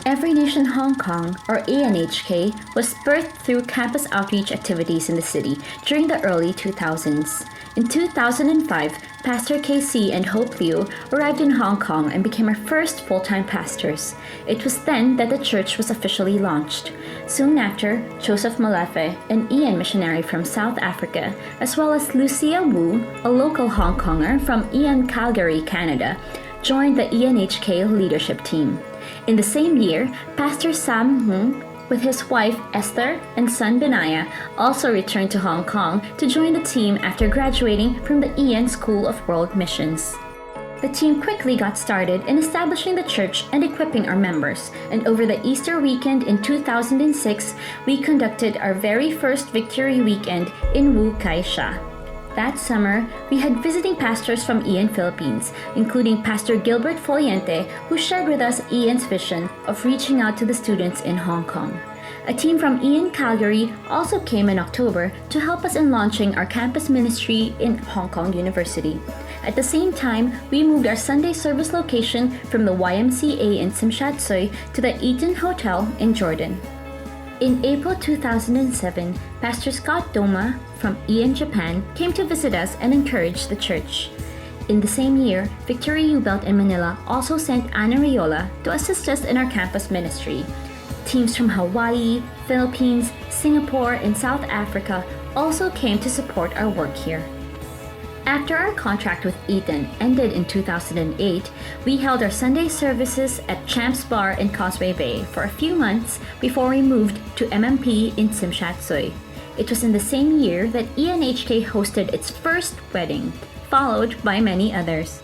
EveryNation Hong Kong, or ENHK, was birthed through campus outreach activities in the city during the early 2000s. In 2005, Pastor KC and Hope Liu arrived in Hong Kong and became our first full-time pastors. It was then that the church was officially launched. Soon after, Joseph Malefe, an Ian missionary from South Africa, as well as Lucia Wu, a local Hong Konger from Ian, Calgary, Canada, joined the ENHK leadership team. In the same year, Pastor Sam Hung, with his wife Esther and son Benaya, also returned to Hong Kong to join the team after graduating from the Ian School of World Missions. The team quickly got started in establishing the church and equipping our members, and over the Easter weekend in 2006, we conducted our very first Victory Weekend in Wu Kai Sha. That summer, we had visiting pastors from Ian, Philippines, including Pastor Gilbert Foliente, who shared with us Ian's vision of reaching out to the students in Hong Kong. A team from Ian, Calgary also came in October to help us in launching our campus ministry in Hong Kong University. At the same time, we moved our Sunday service location from the YMCA in Tsim Sha Tsui to the Eaton Hotel in Jordan. In April 2007, Pastor Scott Doma from Ian, Japan came to visit us and encourage the church. In the same year, Victory U-Belt in Manila also sent Ana Riola to assist us in our campus ministry. Teams from Hawaii, Philippines, Singapore, and South Africa also came to support our work here. After our contract with Eaton ended in 2008, we held our Sunday services at Champs Bar in Causeway Bay for a few months before we moved to MMP in Tsim Sha Tsui. It was in the same year that ENHK hosted its first wedding, followed by many others.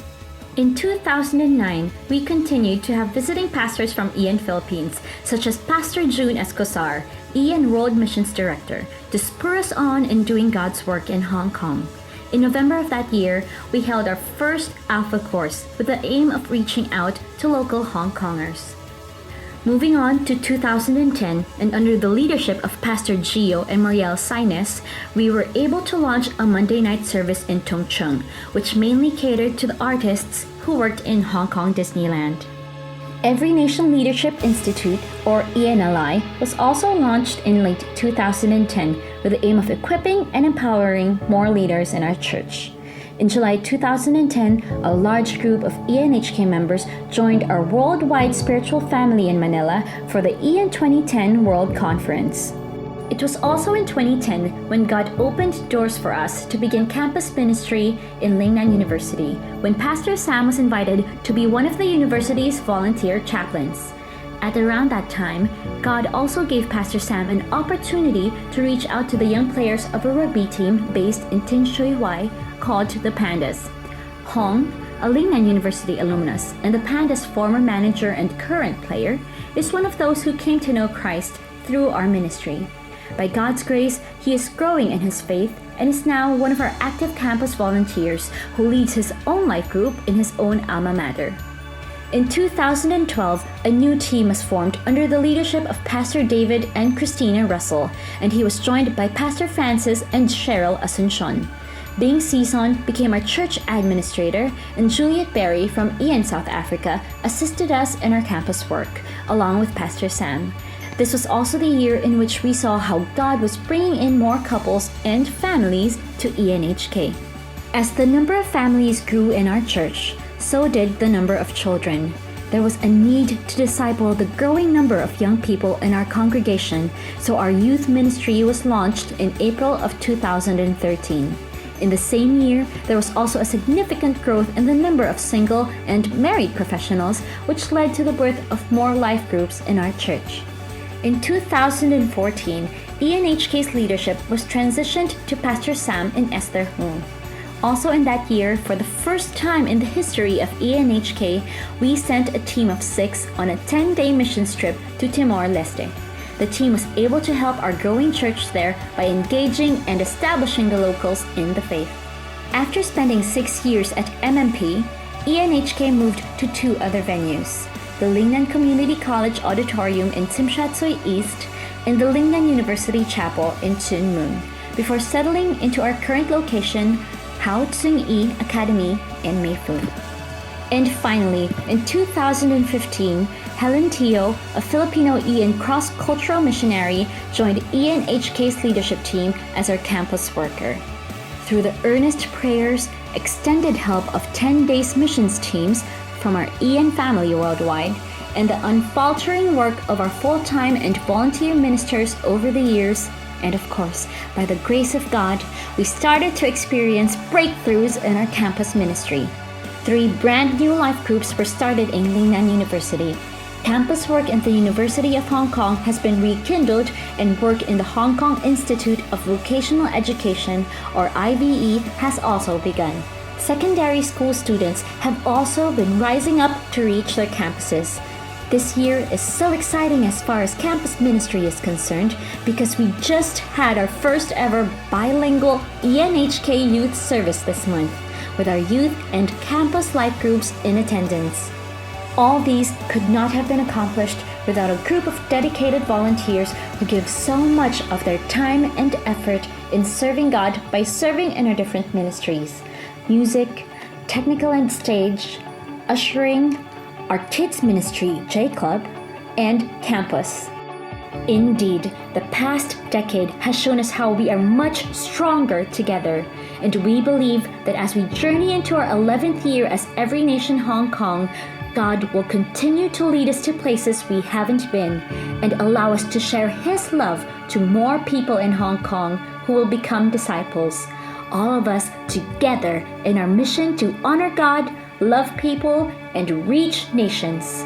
In 2009, we continued to have visiting pastors from Ian, Philippines, such as Pastor June Escosar, Ian World Missions Director, to spur us on in doing God's work in Hong Kong. In November of that year, we held our first Alpha course with the aim of reaching out to local Hong Kongers. Moving on to 2010, and under the leadership of Pastor Gio and Muriel Saines, we were able to launch a Monday night service in Tung Chung, which mainly catered to the artists who worked in Hong Kong Disneyland. EveryNation Leadership Institute, or ENLI, was also launched in late 2010 with the aim of equipping and empowering more leaders in our church. In July 2010, a large group of ENHK members joined our worldwide spiritual family in Manila for the EN 2010 World Conference. It was also in 2010 when God opened doors for us to begin campus ministry in Lingnan University, when Pastor Sam was invited to be one of the university's volunteer chaplains. At around that time, God also gave Pastor Sam an opportunity to reach out to the young players of a rugby team based in Tin Shui Wai called the Pandas. Hong, a Lingnan University alumnus and the Pandas' former manager and current player, is one of those who came to know Christ through our ministry. By God's grace, he is growing in his faith and is now one of our active campus volunteers who leads his own life group in his own alma mater. In 2012, a new team was formed under the leadership of Pastor David and Christina Russell, and he was joined by Pastor Francis and Cheryl Asuncion. Bing Season became our church administrator, and Juliet Berry from Ian, South Africa, assisted us in our campus work, along with Pastor Sam. This was also the year in which we saw how God was bringing in more couples and families to ENHK. As the number of families grew in our church, so did the number of children. There was a need to disciple the growing number of young people in our congregation, so our youth ministry was launched in April of 2013. In the same year, there was also a significant growth in the number of single and married professionals, which led to the birth of more life groups in our church. In 2014, ENHK's leadership was transitioned to Pastor Sam and Esther Hung. Also in that year, for the first time in the history of ENHK, we sent a team of 6 on a 10-day mission trip to Timor-Leste. The team was able to help our growing church there by engaging and establishing the locals in the faith. After spending 6 years at MMP, ENHK moved to 2 other venues: the Lingnan Community College Auditorium in Tsim Sha Tsui East and the Lingnan University Chapel in Tuen Mun, before settling into our current location, Hao Tsung-i Academy in Mayfu. And finally, in 2015, Helen Teo, a Filipino EN cross-cultural missionary, joined ENHK's leadership team as our campus worker. Through the earnest prayers, extended help of 10 days missions teams from our EN family worldwide, and the unfaltering work of our full-time and volunteer ministers over the years, and of course, by the grace of God, we started to experience breakthroughs in our campus ministry. 3 brand new life groups were started in Lingnan University. Campus work in the University of Hong Kong has been rekindled, and work in the Hong Kong Institute of Vocational Education, or IVE, has also begun. Secondary school students have also been rising up to reach their campuses. This year is so exciting as far as campus ministry is concerned because we just had our first ever bilingual ENHK youth service this month, with our youth and campus life groups in attendance. All these could not have been accomplished without a group of dedicated volunteers who give so much of their time and effort in serving God by serving in our different ministries: music, technical and stage, ushering, our kids ministry, J Club, and campus. Indeed, the past decade has shown us how we are much stronger together, and we believe that as we journey into our 11th year as EveryNation Hong Kong, God will continue to lead us to places we haven't been and allow us to share His love to more people in Hong Kong who will become disciples. All of us together in our mission to honor God, love people, and reach nations.